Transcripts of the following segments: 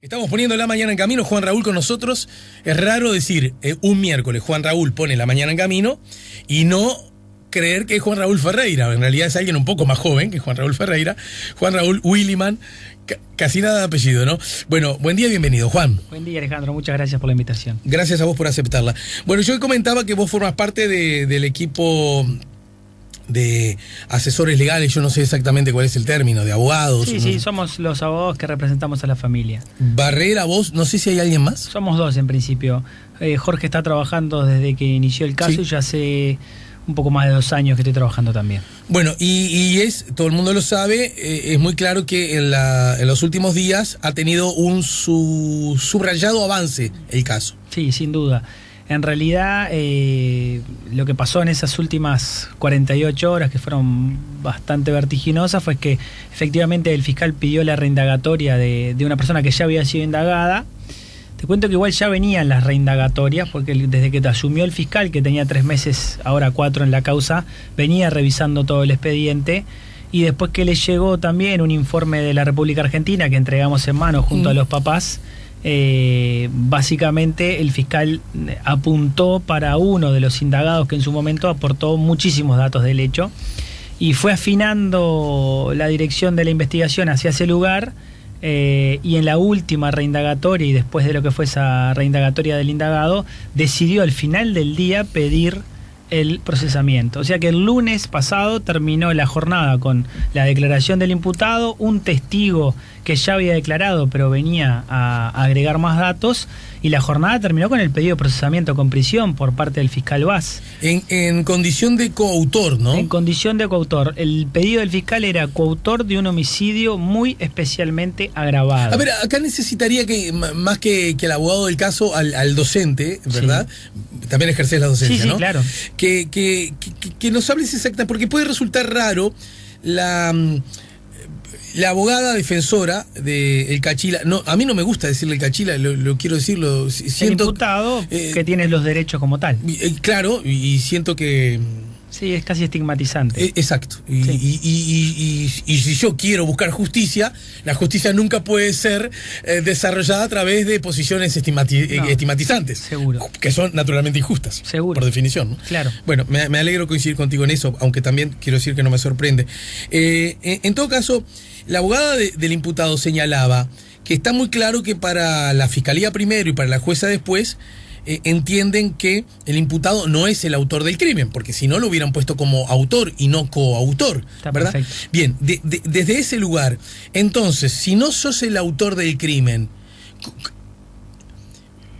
Estamos poniendo la mañana en camino, Juan Raúl con nosotros. Es raro decir un miércoles Juan Raúl pone la mañana en camino y no creer que es Juan Raúl Ferreira. En realidad es alguien un poco más joven que Juan Raúl Ferreira. Juan Raúl Williman, casi nada de apellido, ¿no? Bueno, buen día, bienvenido, Juan. Buen día, Alejandro, muchas gracias por la invitación. Gracias a vos por aceptarla. Bueno, yo comentaba que vos formas parte del equipo de asesores legales, yo no sé exactamente cuál es el término, de abogados. Sí, somos los abogados que representamos a la familia. Barrera, vos, no sé si hay alguien más. Somos dos en principio. Jorge está trabajando desde que inició el caso, sí. Y ya hace un poco más de 2 años que estoy trabajando también. Bueno, y todo el mundo lo sabe, es muy claro que en los últimos días ha tenido un subrayado avance el caso. Sí, sin duda. En realidad, lo que pasó en esas últimas 48 horas, que fueron bastante vertiginosas, fue que efectivamente el fiscal pidió la reindagatoria de una persona que ya había sido indagada. Te cuento que igual ya venían las reindagatorias, porque desde que asumió el fiscal, que tenía 3 meses, ahora 4 en la causa, venía revisando todo el expediente. Y después que le llegó también un informe de la República Argentina que entregamos en mano junto a los papás, básicamente el fiscal apuntó para uno de los indagados que en su momento aportó muchísimos datos del hecho y fue afinando la dirección de la investigación hacia ese lugar, y en la última reindagatoria y después de lo que fue esa reindagatoria del indagado decidió al final del día pedir el procesamiento. O sea que el lunes pasado terminó la jornada con la declaración del imputado, un testigo que ya había declarado pero venía a agregar más datos, y la jornada terminó con el pedido de procesamiento con prisión por parte del fiscal Vaz. En condición de coautor, ¿no? En condición de coautor. El pedido del fiscal era coautor de un homicidio muy especialmente agravado. A ver, acá necesitaría que, más que el abogado del caso, al docente, ¿verdad? Sí. También ejercés la docencia, sí, ¿no? Claro. Que nos hables exactamente, porque puede resultar raro la abogada defensora del Cachila. No, a mí no me gusta decirle el Cachila, lo quiero decirlo. Siento, el imputado que tiene los derechos como tal. Claro, y siento que... Sí, es casi estigmatizante. Exacto. Y si yo quiero buscar justicia, la justicia nunca puede ser desarrollada a través de posiciones estigmatizantes. Seguro. Que son naturalmente injustas. Seguro. Por definición, ¿no? Claro. Bueno, me alegro coincidir contigo en eso, aunque también quiero decir que no me sorprende. En todo caso, la abogada del imputado señalaba que está muy claro que para la fiscalía primero y para la jueza después, entienden que el imputado no es el autor del crimen, porque si no lo hubieran puesto como autor y no coautor, ¿verdad? Perfecto. Bien, desde ese lugar, entonces, si no sos el autor del crimen,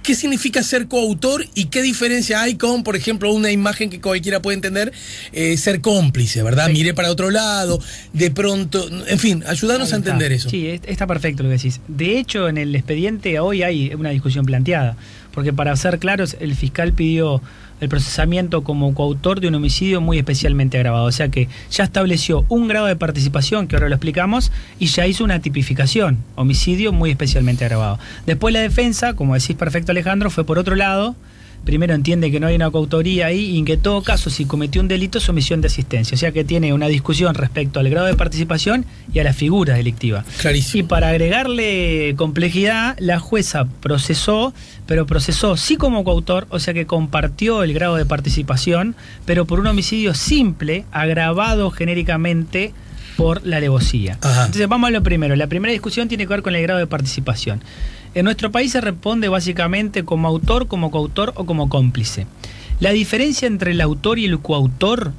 ¿qué significa ser coautor y qué diferencia hay con, por ejemplo, una imagen que cualquiera puede entender, ser cómplice, ¿verdad? Sí. Miré para otro lado, de pronto, en fin, ayúdanos a entender eso. Sí, está perfecto lo que decís. De hecho, en el expediente hoy hay una discusión planteada, porque para ser claros, el fiscal pidió el procesamiento como coautor de un homicidio muy especialmente agravado. O sea que ya estableció un grado de participación, que ahora lo explicamos, y ya hizo una tipificación, homicidio muy especialmente agravado. Después la defensa, como decís perfecto, Alejandro, fue por otro lado. Primero entiende que no hay una coautoría ahí y en que en todo caso si cometió un delito es omisión de asistencia. O sea que tiene una discusión respecto al grado de participación y a la figura delictiva. Clarísimo. Y para agregarle complejidad, la jueza procesó, pero procesó sí como coautor, o sea que compartió el grado de participación, pero por un homicidio simple, agravado genéricamente por la alevosía. Ajá. Entonces vamos a lo primero. La primera discusión tiene que ver con el grado de participación. En nuestro país se responde básicamente como autor, como coautor o como cómplice. La diferencia entre el autor y el coautor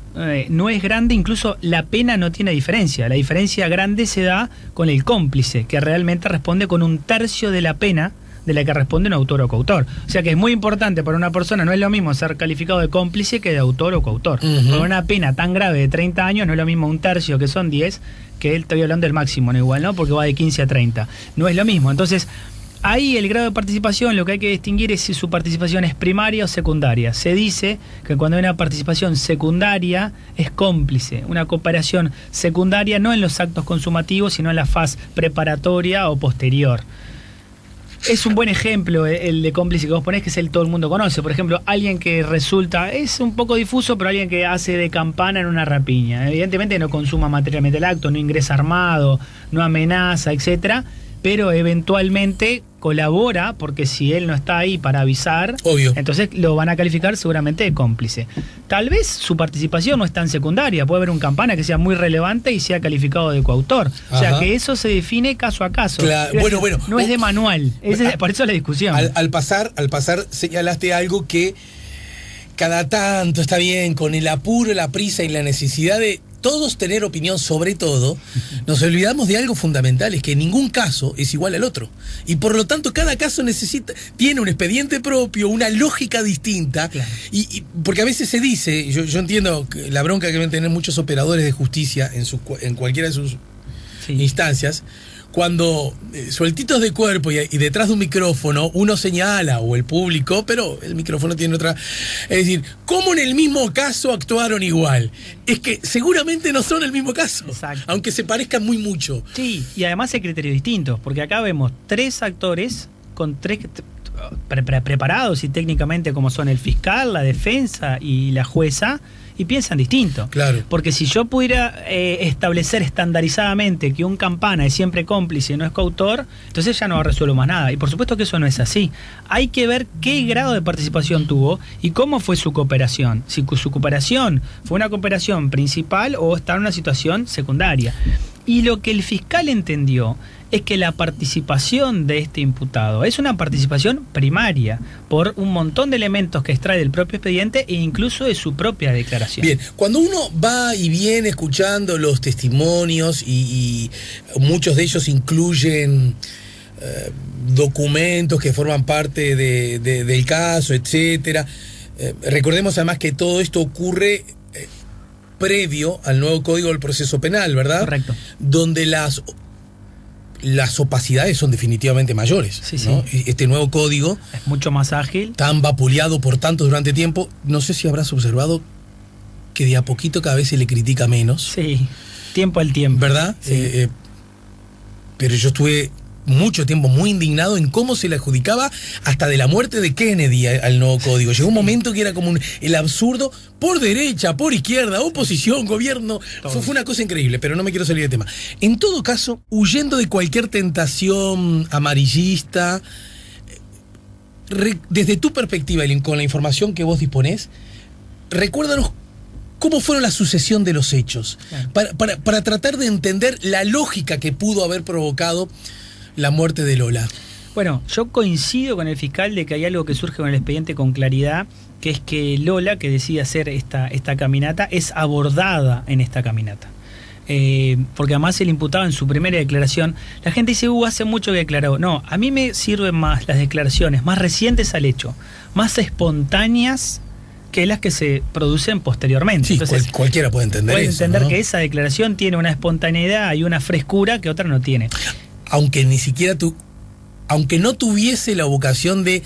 no es grande, incluso la pena no tiene diferencia. La diferencia grande se da con el cómplice, que realmente responde con 1/3 de la pena de la que responde un autor o coautor. O sea que es muy importante para una persona, no es lo mismo ser calificado de cómplice que de autor o coautor. Por una pena tan grave de 30 años no es lo mismo 1/3, que son 10, que él, estoy hablando del máximo, no igual, ¿no? Porque va de 15 a 30. No es lo mismo. Entonces, ahí el grado de participación, lo que hay que distinguir es si su participación es primaria o secundaria. Se dice que cuando hay una participación secundaria es cómplice, una cooperación secundaria no en los actos consumativos, sino en la fase preparatoria o posterior. Es un buen ejemplo el de cómplice que vos ponés, que es el todo el mundo conoce. Por ejemplo, alguien que resulta, es un poco difuso, pero alguien que hace de campana en una rapiña. Evidentemente no consuma materialmente el acto, no ingresa armado, no amenaza, etcétera, pero eventualmente colabora, porque si él no está ahí para avisar, obvio, entonces lo van a calificar seguramente de cómplice. Tal vez su participación no es tan secundaria, puede haber un Campana que sea muy relevante y sea calificado de coautor. O sea, que eso se define caso a caso. Claro, bueno. No es de manual, por eso la discusión. Al pasar señalaste algo que cada tanto está bien, con el apuro, la prisa y la necesidad de todos tener opinión sobre todo, nos olvidamos de algo fundamental, es que ningún caso es igual al otro. Y por lo tanto, cada caso tiene un expediente propio, una lógica distinta. Claro. Y porque a veces se dice, yo entiendo la bronca que deben tener muchos operadores de justicia en cualquiera de sus instancias, cuando sueltitos de cuerpo y detrás de un micrófono uno señala, o el público, pero el micrófono tiene otra. Es decir, ¿cómo en el mismo caso actuaron igual? Es que seguramente no son el mismo caso. Exacto. Aunque se parezcan muy mucho. Sí, y además hay criterios distintos, porque acá vemos 3 actores con 3 preparados y técnicamente como son el fiscal, la defensa y la jueza, y piensan distinto. Claro. Porque si yo pudiera establecer estandarizadamente que un Campana es siempre cómplice y no es coautor, entonces ya no resuelvo más nada. Y por supuesto que eso no es así. Hay que ver qué grado de participación tuvo y cómo fue su cooperación. Si su cooperación fue una cooperación principal o está en una situación secundaria. Y lo que el fiscal entendió es que la participación de este imputado es una participación primaria por un montón de elementos que extrae del propio expediente e incluso de su propia declaración. Bien, cuando uno va y viene escuchando los testimonios y muchos de ellos incluyen documentos que forman parte del caso, etcétera, recordemos además que todo esto ocurre previo al nuevo Código del Proceso Penal, ¿verdad? Correcto. Donde las opacidades son definitivamente mayores. Sí, ¿no? sí. Este nuevo código Es mucho más ágil. tan vapuleado por tantos durante tiempo, no sé si habrás observado que de a poquito cada vez se le critica menos. Sí, tiempo al tiempo. ¿Verdad? Sí. Pero yo estuve mucho tiempo muy indignado en cómo se le adjudicaba hasta de la muerte de Kennedy al nuevo código. Llegó un momento que era como el absurdo, por derecha, por izquierda, oposición, gobierno. Fue una cosa increíble, pero no me quiero salir de tema. En todo caso, huyendo de cualquier tentación amarillista, desde tu perspectiva y con la información que vos disponés, recuérdanos cómo fueron la sucesión de los hechos, claro, para tratar de entender la lógica que pudo haber provocado la muerte de Lola. Bueno, yo coincido con el fiscal de que hay algo que surge con el expediente con claridad, que es que Lola, que decide hacer esta caminata, es abordada en esta caminata. Porque además el imputado en su primera declaración, la gente dice, hace mucho que declaró. No, a mí me sirven más las declaraciones más recientes al hecho, más espontáneas que las que se producen posteriormente. Sí, entonces, cualquiera puede entender eso. Puede entender, ¿no?, que esa declaración tiene una espontaneidad y una frescura que otra no tiene. Aunque ni siquiera aunque no tuviese la vocación de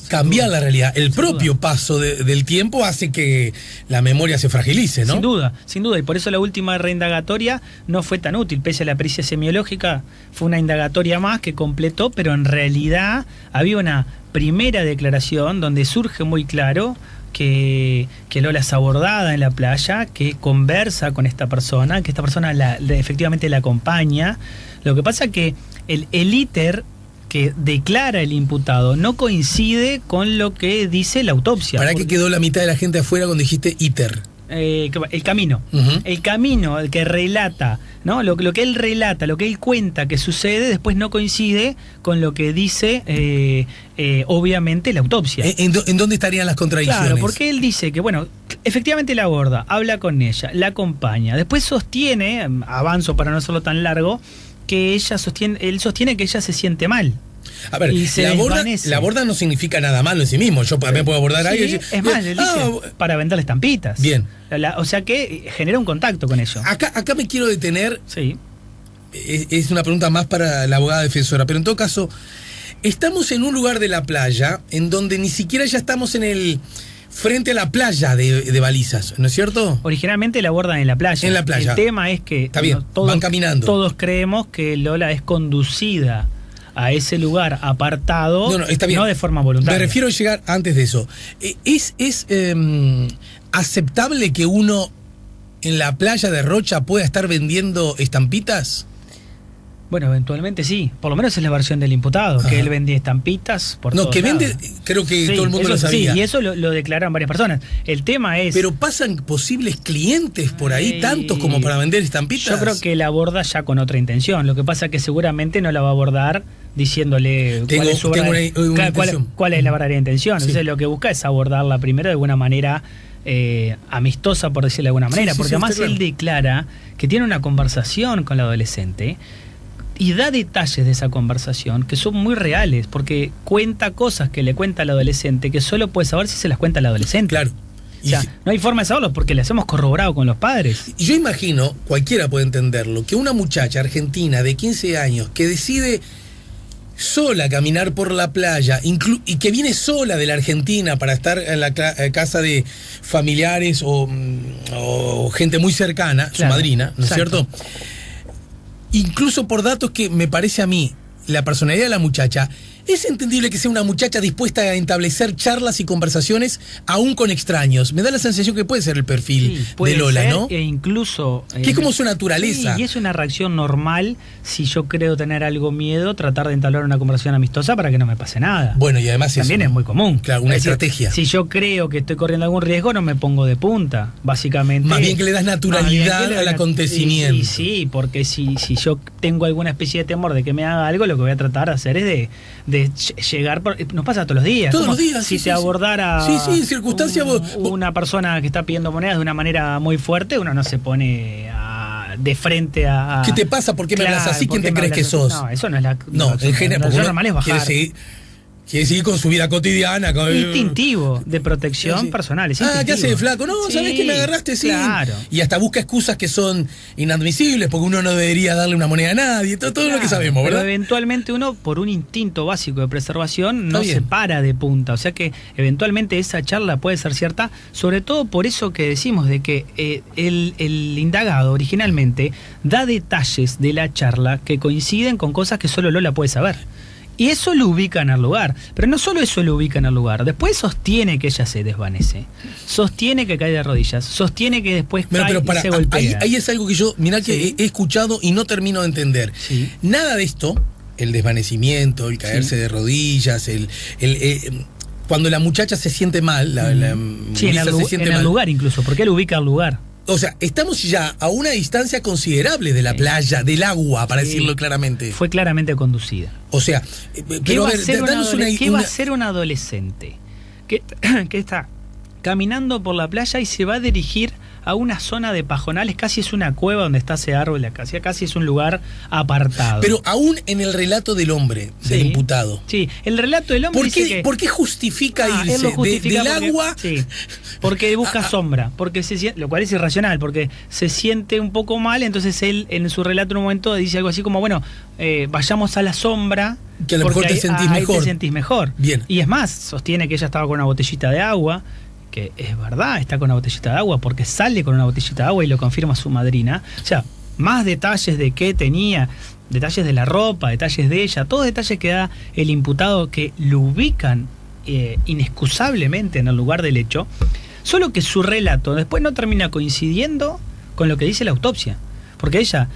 cambiar la realidad, el propio paso del tiempo hace que la memoria se fragilice, ¿no? Sin duda, y por eso la última reindagatoria no fue tan útil, pese a la pericia semiológica, fue una indagatoria más que completó, pero en realidad había una primera declaración donde surge muy claro que Lola es abordada en la playa, que conversa con esta persona, que esta persona efectivamente la acompaña. Lo que pasa es que el íter que declara el imputado no coincide con lo que dice la autopsia. ¿Para qué quedó la mitad de la gente afuera cuando dijiste íter? El camino. El camino, el que relata, ¿no? Lo que él relata, lo que él cuenta que sucede, después no coincide con lo que dice, obviamente, la autopsia. ¿En dónde estarían las contradicciones? Claro, porque él dice que, bueno, efectivamente la aborda, habla con ella, la acompaña. Después sostiene, avanzo para no hacerlo tan largo, que él sostiene que ella se siente mal. A ver, la aborda no significa nada malo en sí mismo. Yo también puedo abordar a alguien. Es más, él dice, para venderle estampitas. Bien. O sea que genera un contacto con ello. Acá me quiero detener. Sí. Es una pregunta más para la abogada defensora, pero en todo caso, estamos en un lugar de la playa en donde ni siquiera ya estamos frente a la playa de Balizas, ¿no es cierto? Originalmente la abordan en la playa. En la playa. El tema es que está bien, van caminando. Todos creemos que Lola es conducida a ese lugar apartado, está bien, no de forma voluntaria. Me refiero a llegar antes de eso. ¿Es aceptable que uno en la playa de Rocha pueda estar vendiendo estampitas? Bueno, eventualmente sí. Por lo menos es la versión del imputado, que él vendía estampitas por todos lados. Vende, creo que todo el mundo lo sabía. Sí, y eso lo declararon varias personas. El tema es... Pero pasan posibles clientes por ahí, tantos como para vender estampitas. Yo creo que la aborda ya con otra intención. Lo que pasa es que seguramente no la va a abordar diciéndole cuál es su cuál es la verdadera intención. Sí. Entonces lo que busca es abordarla primero de alguna manera amistosa, por decirlo de alguna manera. Porque además él declara que tiene una conversación con la adolescente y da detalles de esa conversación que son muy reales, porque cuenta cosas que le cuenta al adolescente que solo puede saber si se las cuenta al adolescente. Claro. O sea, no hay forma de saberlo porque las hemos corroborado con los padres. Y yo imagino, cualquiera puede entenderlo, que una muchacha argentina de 15 años que decide sola caminar por la playa y que viene sola de la Argentina para estar en la casa de familiares o gente muy cercana, claro, su madrina, ¿no es cierto? Incluso por datos que me parece a mí, la personalidad de la muchacha, es entendible que sea una muchacha dispuesta a establecer charlas y conversaciones aún con extraños. Me da la sensación que puede ser el perfil de Lola, ¿no? E incluso... que es como su naturaleza. Sí, y es una reacción normal, si yo creo tener algo miedo, tratar de entablar una conversación amistosa para que no me pase nada. Bueno, y además también es muy común. Claro, una estrategia. Si yo creo que estoy corriendo algún riesgo, no me pongo de punta, básicamente. Más bien que le das naturalidad al acontecimiento. Y sí, porque si yo tengo alguna especie de temor de que me haga algo, lo que voy a tratar de hacer es de llegar, nos pasa todos los días. Todos los días. Si te abordara circunstancia una persona que está pidiendo monedas de una manera muy fuerte, uno no se pone de frente a... ¿Qué te pasa? ¿Por qué me hablas así? ¿Quién te crees que sos? No, eso no es la... No, en general, lo normal es bajar. Quiere seguir con su vida cotidiana. Instintivo, de protección personal. Es instintivo. ¿Qué haces, flaco? No, ¿sabés que me agarraste? Sí. Claro. Y hasta busca excusas que son inadmisibles, porque uno no debería darle una moneda a nadie. Todo lo que sabemos, ¿verdad? Pero eventualmente uno, por un instinto básico de preservación, no se para de punta. O sea que eventualmente esa charla puede ser cierta, sobre todo por eso que decimos de que el indagado originalmente da detalles de la charla que coinciden con cosas que solo Lola puede saber. Y eso lo ubica en el lugar. Pero no solo eso lo ubica en el lugar. Después sostiene que ella se desvanece. Sostiene que cae de rodillas. Sostiene que después cae y se golpea. Ahí es algo que yo, mirá que he escuchado y no termino de entender. Sí. Nada de esto, el desvanecimiento, el caerse de rodillas, cuando la muchacha se siente mal, en el lugar incluso, porque él ubica el lugar. O sea, estamos ya a una distancia considerable de la playa, del agua, para decirlo claramente. Fue claramente conducida. O sea, ¿Qué va a hacer un adolescente que está caminando por la playa y se va a dirigir a una zona de pajonales? Casi es una cueva donde está ese árbol de acacia, casi es un lugar apartado. Pero aún en el relato del hombre, del imputado. Sí, el relato del hombre dice que... ¿Por qué justifica irse del agua? Sí, porque busca sombra, porque lo cual es irracional, porque se siente un poco mal, entonces él en su relato en un momento dice algo así como, bueno, vayamos a la sombra, que a lo mejor te sentís mejor. Bien. Y es más, sostiene que ella estaba con una botellita de agua, que es verdad, está con una botellita de agua, porque sale con una botellita de agua y lo confirma su madrina. O sea, más detalles de qué tenía, detalles de la ropa, detalles de ella, todos detalles que da el imputado que lo ubican inexcusablemente en el lugar del hecho, solo que su relato después no termina coincidiendo con lo que dice la autopsia, porque ella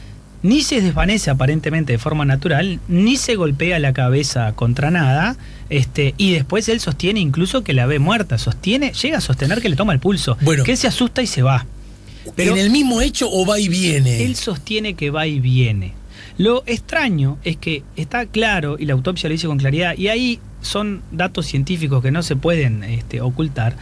ni se desvanece aparentemente de forma natural, ni se golpea la cabeza contra nada, y después él sostiene incluso que la ve muerta, llega a sostener que le toma el pulso, que él se asusta y se va. Pero ¿en el mismo hecho o va y viene? Él sostiene que va y viene. Lo extraño es que está claro, y la autopsia lo dice con claridad, y ahí son datos científicos que no se pueden ocultar,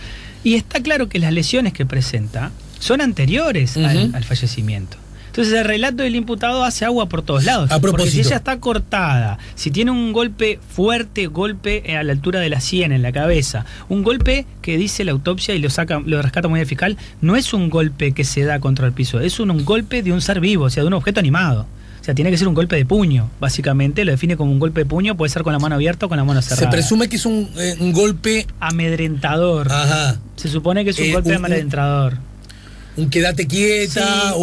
y está claro que las lesiones que presenta son anteriores al fallecimiento. Entonces el relato del imputado hace agua por todos lados. A propósito. Porque si ella está cortada, si tiene un golpe fuerte, a la altura de la sien, en la cabeza, un golpe que dice la autopsia y lo rescata muy bien el fiscal, no es un golpe que se da contra el piso, es un golpe de un ser vivo, o sea, de un objeto animado. O sea, tiene que ser un golpe de puño, básicamente, lo define como un golpe de puño, puede ser con la mano abierta o con la mano cerrada. Se presume que es un golpe... amedrentador. Ajá. Se supone que es un golpe amedrentador. Un quédate quieta,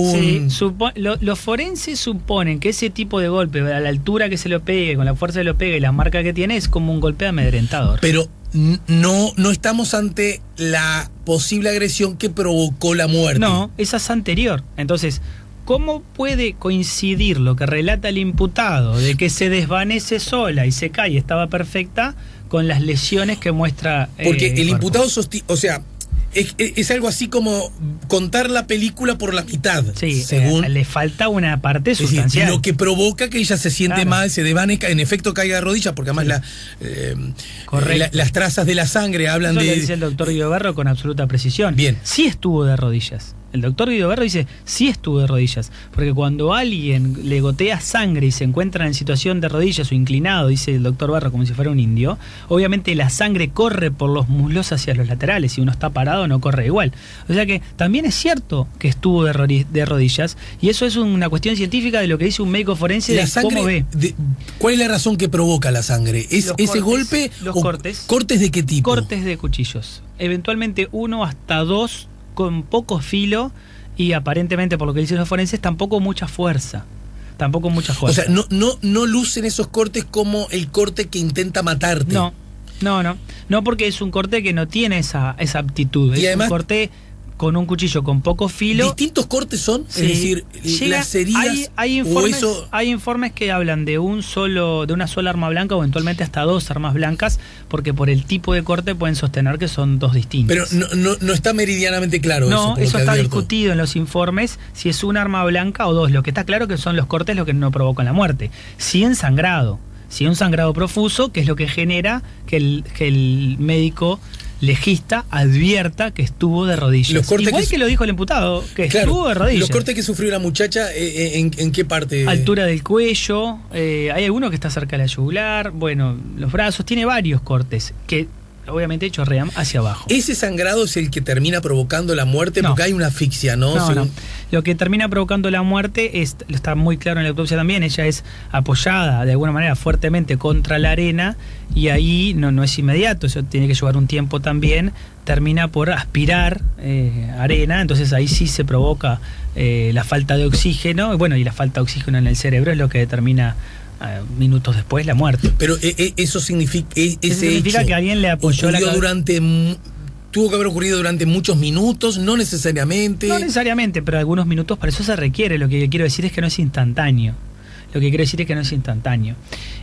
los forenses suponen que ese tipo de golpe, a la altura que se lo pegue, con la fuerza que lo pegue y las marcas que tiene, es como un golpe amedrentador. Pero no estamos ante la posible agresión que provocó la muerte. No, esa es anterior. Entonces, ¿cómo puede coincidir lo que relata el imputado de que se desvanece sola y se cae, estaba perfecta, con las lesiones que muestra Porque el cuerpo? imputado o sea, es algo así como contar la película por la mitad. Sí, según le falta una parte es decir, sustancial. lo que provoca que ella se siente Claro. mal, se desvanezca, en efecto caiga de rodillas, porque además Correcto. las trazas de la sangre hablan Eso de... lo dice el doctor Guido Berro con absoluta precisión. Bien. Sí estuvo de rodillas. El doctor Guido Berro dice, sí estuvo de rodillas. Porque cuando alguien le gotea sangre y se encuentra en situación de rodillas o inclinado, dice el doctor Berro como si fuera un indio, obviamente la sangre corre por los muslos hacia los laterales. Si uno está parado no corre igual. O sea que también es cierto que estuvo de rodillas, y eso es una cuestión científica de lo que dice un médico forense La de cómo ve. ¿Cuál es la razón que provoca la sangre? ¿Es Los ese cortes, golpe? los o cortes. ¿Cortes de qué tipo? Cortes de cuchillos. Eventualmente 1 hasta 2 con poco filo y aparentemente, por lo que dicen los forenses, tampoco mucha fuerza. Tampoco mucha O fuerza. sea, no lucen esos cortes como el corte que intenta matarte. No, porque es un corte que no tiene esa aptitud. Y Es además, un corte con un cuchillo con poco filo. ¿distintos cortes son? Sí. Es decir, las heridas hay o informes, eso... hay informes que hablan de una sola arma blanca o eventualmente hasta 2 armas blancas, porque por el tipo de corte pueden sostener que son 2 distintas. Pero no está meridianamente claro eso. No, por lo eso que está advierto. discutido en los informes, si es un arma blanca o 2. Lo que está claro que son los cortes lo que no provocan la muerte. Sí un sangrado profuso, que es lo que genera que el médico legista advierta que estuvo de rodillas. Igual que lo dijo el imputado, que estuvo de rodillas. Los cortes que sufrió la muchacha, ¿en qué parte? Altura del cuello, hay alguno que está cerca de la yugular, bueno, los brazos, tiene varios cortes que obviamente chorrean hacia abajo. ¿Ese sangrado es el que termina provocando la muerte? No. Porque hay una asfixia, ¿no? No. Lo que termina provocando la muerte está muy claro en la autopsia también. Ella es apoyada de alguna manera fuertemente contra la arena y ahí no es inmediato, eso tiene que llevar un tiempo también. Termina por aspirar arena, entonces ahí sí se provoca la falta de oxígeno. Bueno, y la falta de oxígeno en el cerebro es lo que determina minutos después la muerte. Pero eso significa... Ese significa hecho que alguien le apoyó la cabeza. Tuvo que haber ocurrido durante muchos minutos, no necesariamente. No necesariamente, pero algunos minutos para eso se requiere. Lo que quiero decir es que no es instantáneo.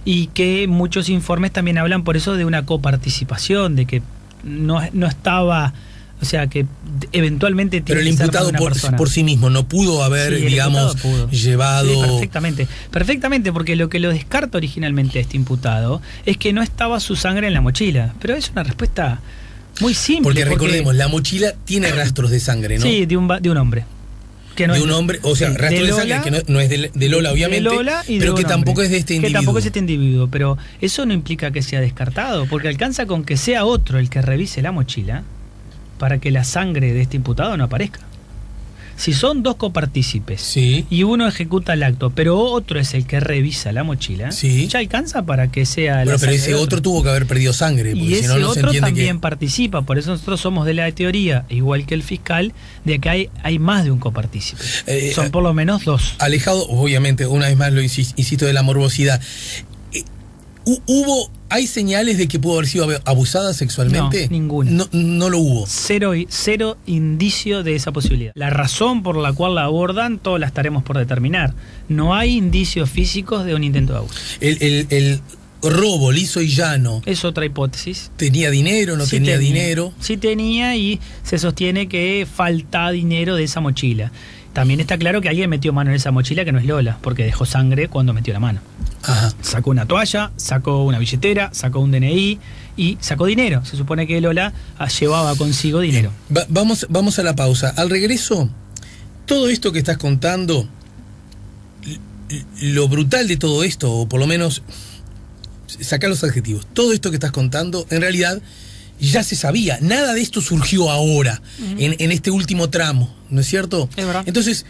Y que muchos informes también hablan por eso de una coparticipación, de que no estaba... O sea, que eventualmente... Pero el imputado por sí mismo no pudo haber, digamos, llevado... Sí, perfectamente, porque lo que lo descarta originalmente a este imputado es que no estaba su sangre en la mochila. Pero es una respuesta muy simple. Porque recordemos, la mochila tiene rastros de sangre, ¿no? Sí, de un hombre. Que no de es un hombre, o sea, sí, rastro de sangre que no es de Lola, obviamente, de Lola y pero de que tampoco es de este individuo. Que tampoco es este individuo, pero eso no implica que sea descartado, porque alcanza con que sea otro el que revise la mochila para que la sangre de este imputado no aparezca. Si son 2 copartícipes, sí, y uno ejecuta el acto, pero otro es el que revisa la mochila, sí, ya alcanza para que sea la pero ese otro tuvo que haber perdido sangre, porque y si ese no, no se otro entiende también participa. Por eso nosotros somos de la teoría, igual que el fiscal, de que hay más de un copartícipe. Son por lo menos 2. Alejado, obviamente, una vez más lo insisto, de la morbosidad. ¿Hay señales de que pudo haber sido abusada sexualmente? No, ninguna. No lo hubo. Cero indicio de esa posibilidad. La razón por la cual la abordan, todos la estaremos por determinar. No hay indicios físicos de un intento de abuso. El robo liso y llano. Es otra hipótesis. ¿Tenía dinero? ¿No tenía dinero? Sí tenía, y se sostiene que falta dinero de esa mochila. También está claro que alguien metió mano en esa mochila, que no es Lola, porque dejó sangre cuando metió la mano. Ajá. Sacó una toalla, sacó una billetera, sacó un DNI y sacó dinero. Se supone que Lola llevaba consigo dinero. Vamos a la pausa. Al regreso, todo esto que estás contando, lo brutal de todo esto, o por lo menos saca los adjetivos, todo esto que estás contando, en realidad ya se sabía. Nada de esto surgió ahora, en este último tramo, ¿no es cierto? Es verdad. Entonces,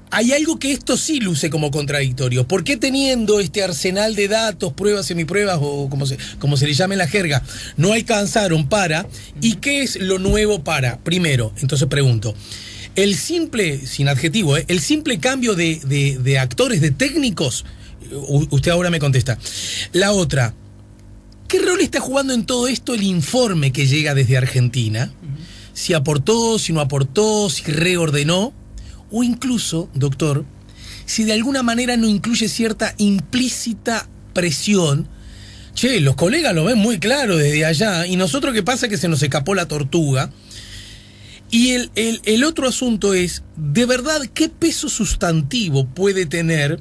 hay algo que esto sí luce como contradictorio. ¿Por qué teniendo este arsenal de datos, pruebas, semipruebas o como se le llame en la jerga, no alcanzaron para? ¿Y qué es lo nuevo para? Primero, entonces pregunto, el simple, sin adjetivo, el simple cambio de actores, de técnicos, usted ahora me contesta. La otra, ¿qué rol está jugando en todo esto el informe que llega desde Argentina? Si aportó, si no aportó, si reordenó, o incluso, doctor, si de alguna manera no incluye cierta implícita presión. Che, los colegas lo ven muy claro desde allá, y nosotros, ¿qué pasa? Que se nos escapó la tortuga. Y el otro asunto es, de verdad, ¿qué peso sustantivo puede tener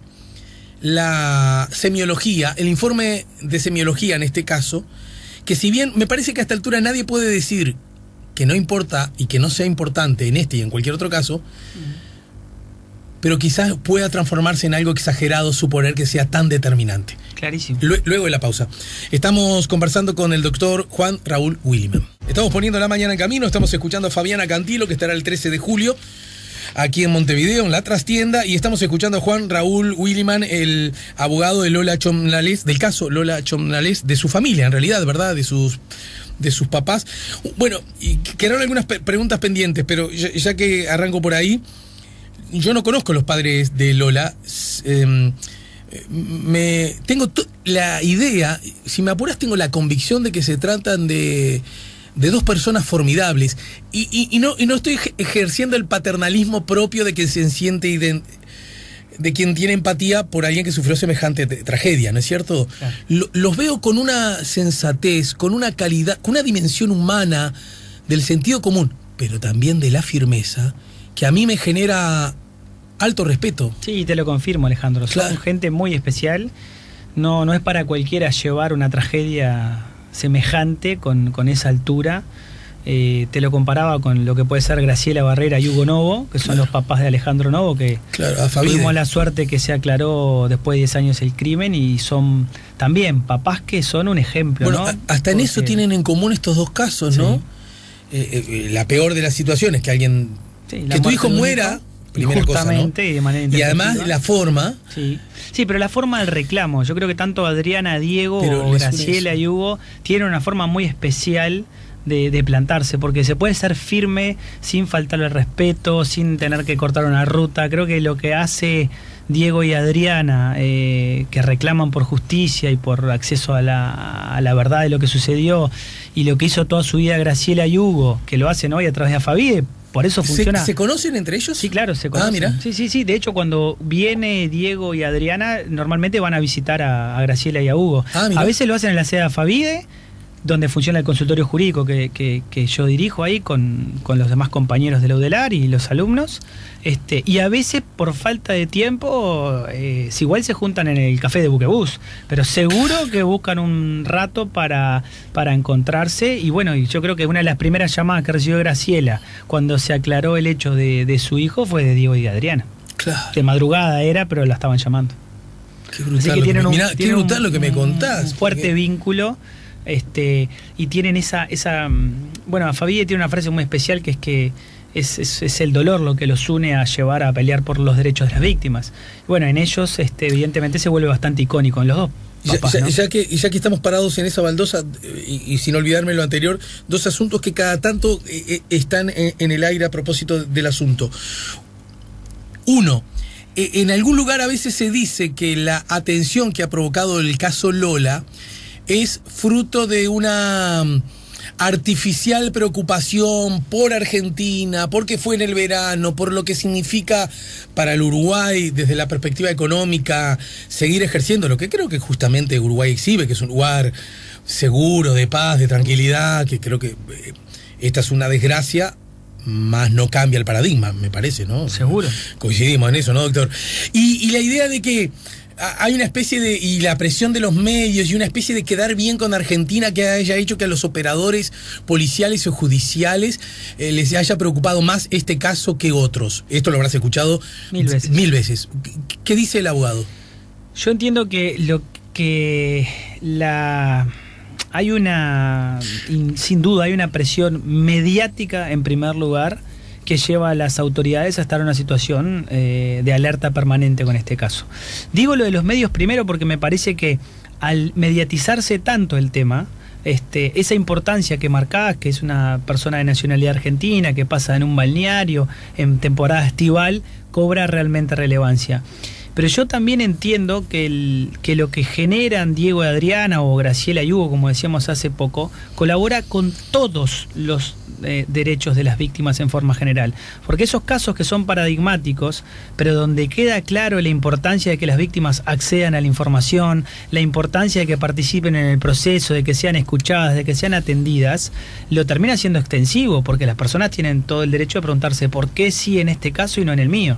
la semiología, el informe de semiología en este caso, que si bien me parece que a esta altura nadie puede decir que no importa y que no sea importante en este y en cualquier otro caso, pero quizás pueda transformarse en algo exagerado suponer que sea tan determinante. Clarísimo. Luego de la pausa. Estamos conversando con el doctor Juan Raúl Williman. Estamos poniendo la mañana en camino, estamos escuchando a Fabiana Cantilo, que estará el 13 de julio aquí en Montevideo, en la trastienda, y estamos escuchando a Juan Raúl Williman, el abogado de Lola Chomnales, del caso Lola Chomnales, de su familia, en realidad, ¿verdad? De sus papás. Bueno, y quedaron algunas preguntas pendientes, pero ya que arranco por ahí, yo no conozco los padres de Lola. Tengo la idea, si me apuras, tengo la convicción de que se tratan de dos personas formidables, y no estoy ejerciendo el paternalismo propio de quien se siente de quien tiene empatía por alguien que sufrió semejante tragedia, ¿no es cierto? Claro. Los veo con una sensatez, con una calidad, con una dimensión humana del sentido común, pero también de la firmeza, que a mí me genera alto respeto. Sí, te lo confirmo, Alejandro. Claro. Son gente muy especial. No es para cualquiera llevar una tragedia semejante con esa altura. Te lo comparaba con lo que puede ser Graciela Barrera y Hugo Novo, que son los papás de Alejandro Novo, que tuvimos la suerte que se aclaró después de 10 años el crimen, y son también papás que son un ejemplo. Bueno, ¿no? Hasta en eso tienen en común estos dos casos, ¿no? La peor de las situaciones, que alguien... que tu hijo muera... Primera cosa, ¿no? Y de manera intempestiva. Y además la forma. Sí, pero la forma del reclamo. Yo creo que tanto Adriana, Diego, o Graciela y Hugo tienen una forma muy especial de plantarse, porque se puede ser firme sin faltarle el respeto, sin tener que cortar una ruta. Creo que lo que hace Diego y Adriana, que reclaman por justicia y por acceso a la verdad de lo que sucedió, y lo que hizo toda su vida Graciela y Hugo, que lo hacen hoy a través de Afavide. Por eso funciona. ¿Se conocen entre ellos? Sí, claro, se conocen. Mira. Sí. De hecho, cuando viene Diego y Adriana, normalmente van a visitar a Graciela y a Hugo. A veces lo hacen en la sede de Afavide, donde funciona el consultorio jurídico que yo dirijo ahí con los demás compañeros de la UDELAR y los alumnos. Y a veces, por falta de tiempo, igual se juntan en el café de Buquebús, pero seguro que buscan un rato para encontrarse. Y bueno, yo creo que una de las primeras llamadas que recibió Graciela cuando se aclaró el hecho de su hijo fue de Diego y de Adriana. Claro. De madrugada era, pero la estaban llamando. Qué brutal. Así que tienen brutal lo que me contás. Un fuerte vínculo. Y tienen esa bueno, Afavide tiene una frase muy especial, que es que es el dolor lo que los une a llevar a pelear por los derechos de las víctimas. Bueno, en ellos evidentemente se vuelve bastante icónico en los dos papás, ¿no? ya que estamos parados en esa baldosa, y sin olvidarme lo anterior, dos asuntos que cada tanto están en el aire a propósito del asunto. Uno, en algún lugar a veces se dice que la atención que ha provocado el caso Lola es fruto de una artificial preocupación por Argentina, porque fue en el verano, por lo que significa para el Uruguay desde la perspectiva económica seguir ejerciendo lo que creo que justamente Uruguay exhibe, que es un lugar seguro, de paz, de tranquilidad, que creo que esta es una desgracia, más no cambia el paradigma, me parece, ¿no? Seguro. Coincidimos en eso, ¿no, doctor? Y la idea de que hay una especie de, y la presión de los medios, y una especie de quedar bien con Argentina, que haya hecho que a los operadores policiales o judiciales les haya preocupado más este caso que otros. Esto lo habrás escuchado 1000 veces. 1000 veces. ¿Qué dice el abogado? Yo entiendo que hay una, sin duda, hay una presión mediática en primer lugar, que lleva a las autoridades a estar en una situación de alerta permanente con este caso. Digo lo de los medios primero porque me parece que al mediatizarse tanto el tema, esa importancia que marcás, que es una persona de nacionalidad argentina, que pasa en un balneario en temporada estival, cobra realmente relevancia. Pero yo también entiendo que lo que generan Diego y Adriana o Graciela y Hugo, como decíamos hace poco, colabora con todos los derechos de las víctimas en forma general. Porque esos casos que son paradigmáticos, pero donde queda claro la importancia de que las víctimas accedan a la información, la importancia de que participen en el proceso, de que sean escuchadas, de que sean atendidas, lo termina siendo extensivo, porque las personas tienen todo el derecho de preguntarse por qué sí en este caso y no en el mío.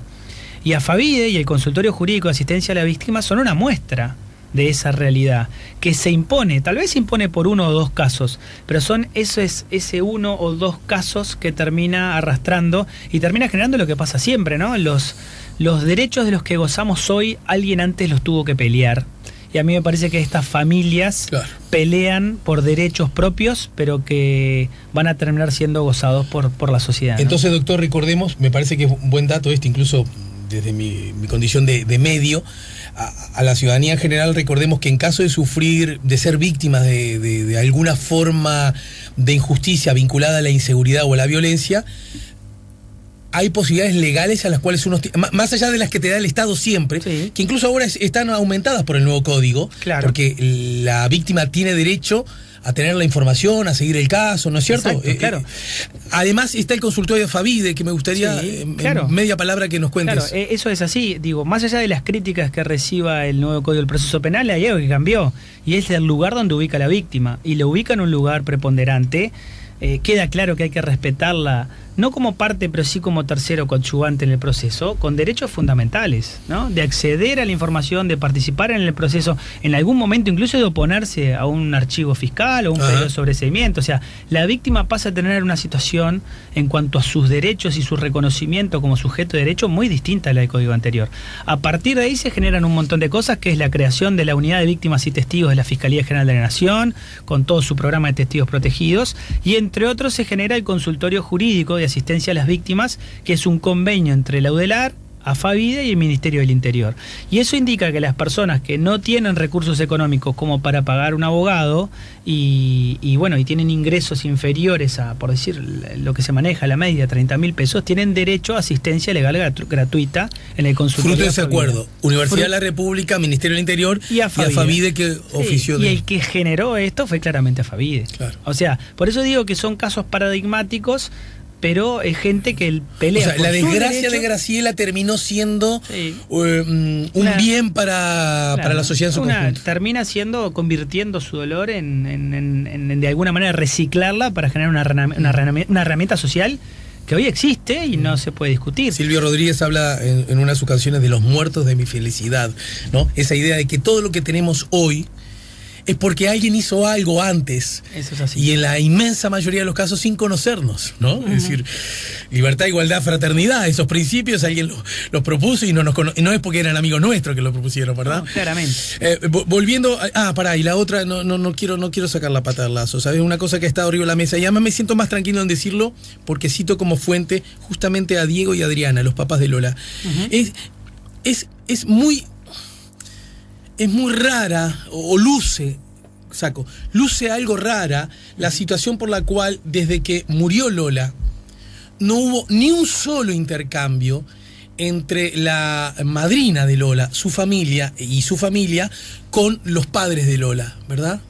Y AFAVIDE y el Consultorio Jurídico de Asistencia a la Víctima son una muestra de esa realidad, que se impone, tal vez se impone por uno o dos casos, pero eso es ese uno o dos casos que termina arrastrando y termina generando lo que pasa siempre, ¿no? Los derechos de los que gozamos hoy, alguien antes los tuvo que pelear. Y a mí me parece que estas familias pelean por derechos propios, pero que van a terminar siendo gozados por la sociedad, ¿no? Entonces, doctor, recordemos, me parece que es un buen dato incluso desde mi condición de medio, a la ciudadanía en general, recordemos que en caso de sufrir, de ser víctimas de alguna forma de injusticia vinculada a la inseguridad o a la violencia, hay posibilidades legales a las cuales uno, más allá de las que te da el Estado siempre, que incluso ahora están aumentadas por el nuevo código, porque la víctima tiene derecho a tener la información, a seguir el caso, ¿no es cierto? Exacto, claro. Además está el consultorio de AFAVIDE, que me gustaría en media palabra que nos cuentes. Claro, eso es así. Digo, más allá de las críticas que reciba el nuevo Código del Proceso Penal, hay algo que cambió, y es el lugar donde ubica a la víctima, y lo ubica en un lugar preponderante. Queda claro que hay que respetarla, no como parte, pero sí como tercero coadyuvante en el proceso, con derechos fundamentales, ¿no? De acceder a la información, de participar en el proceso, en algún momento incluso de oponerse a un archivo fiscal o un pedido de sobreseimiento. O sea, la víctima pasa a tener una situación en cuanto a sus derechos y su reconocimiento como sujeto de derecho muy distinta a la del código anterior. A partir de ahí se generan un montón de cosas, que es la creación de la Unidad de Víctimas y Testigos de la Fiscalía General de la Nación, con todo su programa de testigos protegidos, y entre otros se genera el Consultorio Jurídico de Asistencia a las Víctimas, que es un convenio entre la UDELAR, AFAVIDE y el Ministerio del Interior. Y eso indica que las personas que no tienen recursos económicos como para pagar un abogado y tienen ingresos inferiores a, por decir, lo que se maneja, la media, 30.000 pesos, tienen derecho a asistencia legal gratuita en el consultorio. Fruto de ese acuerdo. Universidad de la República, Ministerio del Interior y AFAVIDE que ofició de... Y el que generó esto fue claramente AFAVIDE. Claro. O sea, por eso digo que son casos paradigmáticos, pero es gente que pelea. O sea, la desgracia de Graciela terminó siendo un bien para la sociedad en su conjunto. Termina convirtiendo su dolor en de alguna manera reciclarla para generar una herramienta social que hoy existe y no se puede discutir. Silvio Rodríguez habla en unas ocasiones de los muertos de mi felicidad, ¿no? Esa idea de que todo lo que tenemos hoy es porque alguien hizo algo antes. Eso es así. Y en la inmensa mayoría de los casos sin conocernos, ¿no? Es decir, libertad, igualdad, fraternidad, esos principios alguien los propuso y no es porque eran amigos nuestros que los propusieron, ¿verdad? No, claramente. Volviendo, y la otra, no quiero sacar la pata del lazo, ¿sabes? Una cosa que está arriba de la mesa, y además me siento más tranquilo en decirlo, porque cito como fuente justamente a Diego y Adriana, los papás de Lola. Es muy rara, o luce algo rara la situación por la cual desde que murió Lola no hubo ni un solo intercambio entre la madrina de Lola, su familia con los padres de Lola, ¿verdad?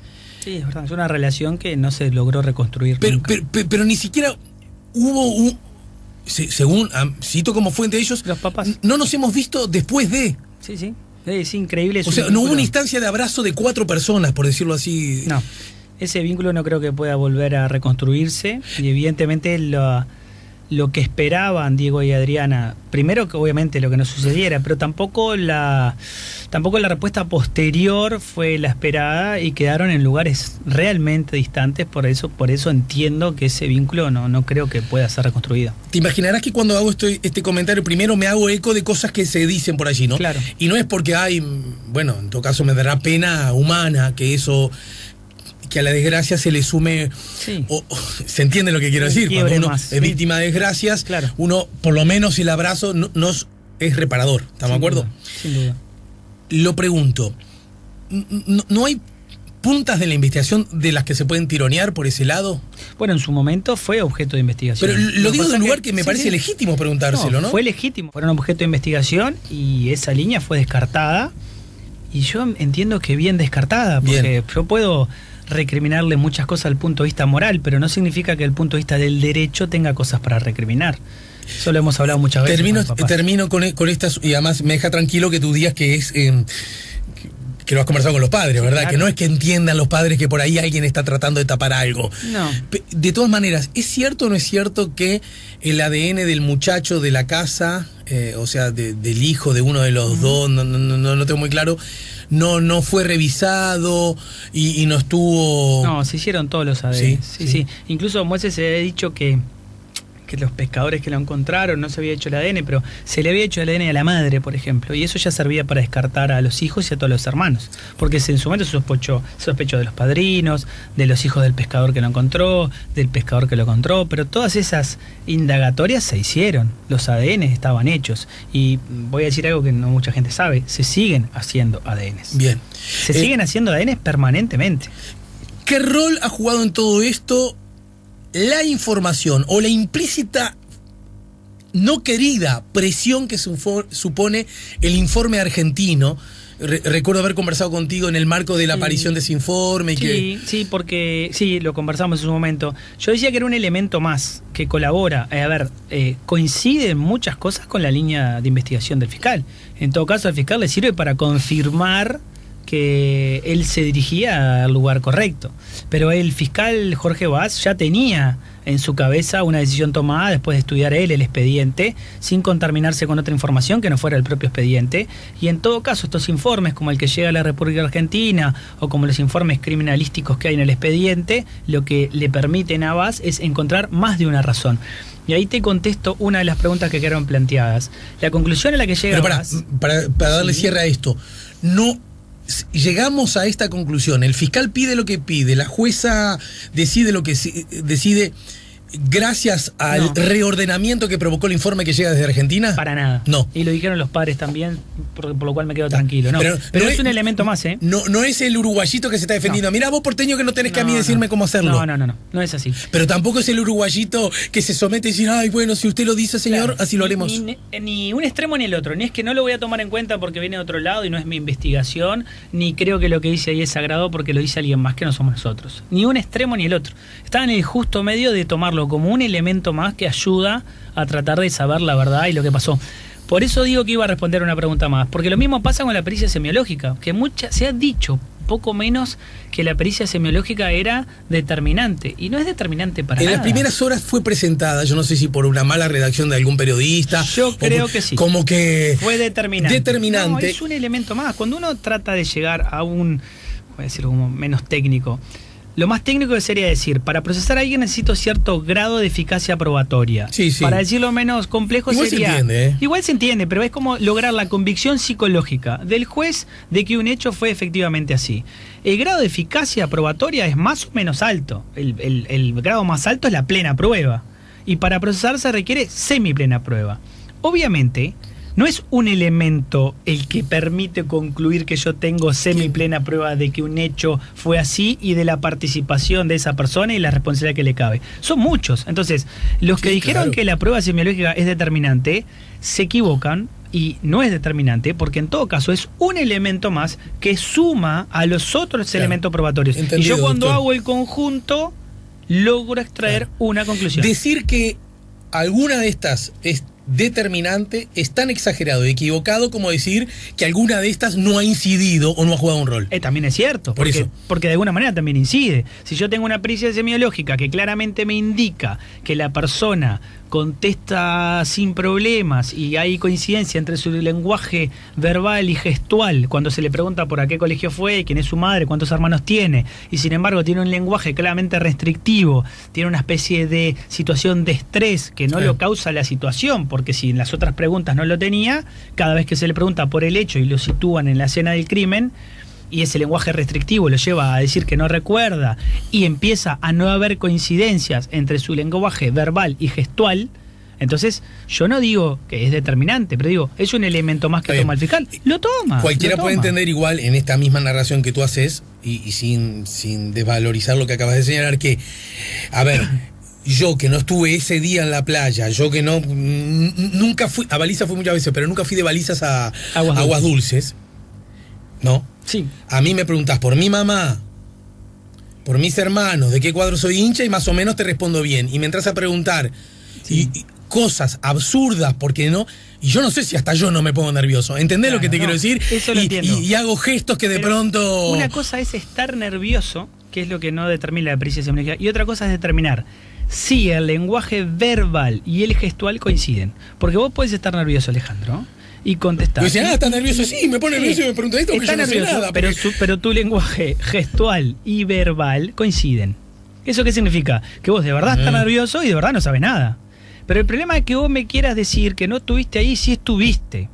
Sí, es verdad, es una relación que no se logró reconstruir nunca. Pero ni siquiera hubo según cito como fuente de ellos, los papás. No nos hemos visto después de... Sí. Es increíble. O sea, no hubo una instancia de abrazo de 4 personas, por decirlo así. No, ese vínculo no creo que pueda volver a reconstruirse. Y evidentemente lo que esperaban Diego y Adriana, primero que obviamente lo que no sucediera, pero tampoco la respuesta posterior fue la esperada y quedaron en lugares realmente distantes. Por eso entiendo que ese vínculo no creo que pueda ser reconstruido. Te imaginarás que cuando hago este comentario, primero me hago eco de cosas que se dicen por allí, ¿no? Claro. Y no es porque en todo caso me dará pena humana que a la desgracia se le sume, se entiende lo que quiero decir, cuando uno es víctima de desgracias, uno, por lo menos el abrazo es reparador, ¿estamos de acuerdo? Sin duda. Lo pregunto, ¿no hay puntas de la investigación de las que se pueden tironear por ese lado? Bueno, en su momento fue objeto de investigación. Pero lo digo de un lugar que me parece legítimo preguntárselo, ¿no? Fue legítimo, fueron objeto de investigación y esa línea fue descartada. Y yo entiendo que bien descartada, porque yo puedo recriminarle muchas cosas al punto de vista moral, pero no significa que el punto de vista del derecho tenga cosas para recriminar. Eso lo hemos hablado muchas veces. Termino con estas, y además me deja tranquilo que tú digas que es... que lo has conversado con los padres, ¿verdad? Claro. Que no es que entiendan los padres que por ahí alguien está tratando de tapar algo. No. De todas maneras, ¿es cierto o no es cierto que el ADN del muchacho de la casa, o sea, del hijo de uno de los dos, no tengo muy claro, no fue revisado y no estuvo... No, se hicieron todos los ADN. Sí. Incluso Moisés se había dicho que los pescadores que lo encontraron no se había hecho el ADN, pero se le había hecho el ADN a la madre, por ejemplo, y eso ya servía para descartar a los hijos y a todos los hermanos, porque en su momento se sospechó de los padrinos, de los hijos del pescador que lo encontró, del pescador que lo encontró, pero todas esas indagatorias se hicieron, los ADN estaban hechos, y voy a decir algo que no mucha gente sabe, se siguen haciendo ADNs. Bien. Se siguen haciendo ADNs permanentemente. ¿Qué rol ha jugado en todo esto la información o la implícita no querida presión que supone el informe argentino? Recuerdo haber conversado contigo en el marco de la aparición de ese informe. Sí, porque lo conversamos en su momento. Yo decía que era un elemento más que colabora. Coinciden muchas cosas con la línea de investigación del fiscal. En todo caso, al fiscal le sirve para confirmar que él se dirigía al lugar correcto. Pero el fiscal Jorge Vaz ya tenía en su cabeza una decisión tomada después de estudiar él el expediente, sin contaminarse con otra información que no fuera el propio expediente. Y en todo caso, estos informes, como el que llega a la República Argentina, o como los informes criminalísticos que hay en el expediente, lo que le permiten a Vaz es encontrar más de una razón. Y ahí te contesto una de las preguntas que quedaron planteadas. La conclusión a la que llega Vaz... Para darle cierre a esto, no... Llegamos a esta conclusión, el fiscal pide lo que pide, la jueza decide lo que decide gracias al reordenamiento que provocó el informe que llega desde Argentina. Para nada. No. Y lo dijeron los padres también, por lo cual me quedo tranquilo. No. Pero no es un elemento más, ¿eh? No es el uruguayito que se está defendiendo. Mirá, vos porteño que no tenés que a mí decirme cómo hacerlo. No es así. Pero tampoco es el uruguayito que se somete y dice, ay, bueno, si usted lo dice, señor, así lo haremos. Ni un extremo ni el otro. Ni es que no lo voy a tomar en cuenta porque viene de otro lado y no es mi investigación, ni creo que lo que dice ahí es sagrado porque lo dice alguien más que no somos nosotros. Ni un extremo ni el otro. Está en el justo medio de tomarlo como un elemento más que ayuda a tratar de saber la verdad y lo que pasó. Por eso digo que iba a responder una pregunta más, porque lo mismo pasa con la pericia semiológica, que se ha dicho poco menos que la pericia semiológica era determinante, y no es determinante para nada. En las primeras horas fue presentada, yo no sé si por una mala redacción de algún periodista. Yo creo que sí. Como que... Fue determinante. No, es un elemento más. Cuando uno trata de llegar a un, voy a decir como menos técnico, lo más técnico sería decir, para procesar a alguien necesito cierto grado de eficacia probatoria. Sí. Para decirlo menos complejo igual sería... Se entiende, ¿eh? Igual se entiende, pero es como lograr la convicción psicológica del juez de que un hecho fue efectivamente así. El grado de eficacia probatoria es más o menos alto. El grado más alto es la plena prueba. Y para procesar se requiere semiplena prueba. Obviamente... no es un elemento el que permite concluir que yo tengo semiplena prueba de que un hecho fue así y de la participación de esa persona y la responsabilidad que le cabe. Son muchos. Entonces, los que dijeron que la prueba semiológica es determinante, se equivocan y no es determinante porque en todo caso es un elemento más que suma a los otros elementos probatorios. Entendido, y yo cuando doctor. hago el conjunto, logro extraer una conclusión. Decir que alguna de estas es determinante es tan exagerado y equivocado como decir que alguna de estas no ha incidido o no ha jugado un rol. También es cierto, porque de alguna manera también incide. Si yo tengo una pericia semiológica que claramente me indica que la persona contesta sin problemas y hay coincidencia entre su lenguaje verbal y gestual cuando se le pregunta por a qué colegio fue, quién es su madre, cuántos hermanos tiene, y sin embargo tiene un lenguaje claramente restrictivo, tiene una especie de situación de estrés que no lo causa la situación, porque si en las otras preguntas no lo tenía, cada vez que se le pregunta por el hecho y lo sitúan en la escena del crimen, y ese lenguaje restrictivo lo lleva a decir que no recuerda y empieza a no haber coincidencias entre su lenguaje verbal y gestual, Entonces, yo no digo que es determinante, pero digo, es un elemento más que toma el fiscal. Lo toma. Cualquiera puede entender igual en esta misma narración que tú haces, y sin desvalorizar lo que acabas de señalar, que, a ver, yo que no estuve ese día en la playa, yo que no nunca fui, a baliza fui muchas veces, pero nunca fui de balizas a aguas dulces, ¿no? Sí. A mí me preguntás por mi mamá, por mis hermanos, de qué cuadro soy hincha, y más o menos te respondo bien. Y me entras a preguntar y cosas absurdas, porque no, y yo no sé si hasta yo no me pongo nervioso. ¿Entendés lo que te quiero decir? Eso lo entiendo. Y hago gestos que de pronto... Una cosa es estar nervioso, que es lo que no determina la pericia semiológica, y otra cosa es determinar si el lenguaje verbal y el gestual coinciden. Porque vos podés estar nervioso, Alejandro, y contestar. Y dicen, ¿estás nervioso? Sí, me pone nervioso y me pregunto esto porque yo no sé nada. Pero tu lenguaje gestual y verbal coinciden. ¿Eso qué significa? Que vos de verdad estás nervioso y de verdad no sabes nada. Pero el problema es que vos me quieras decir que no estuviste ahí si estuviste.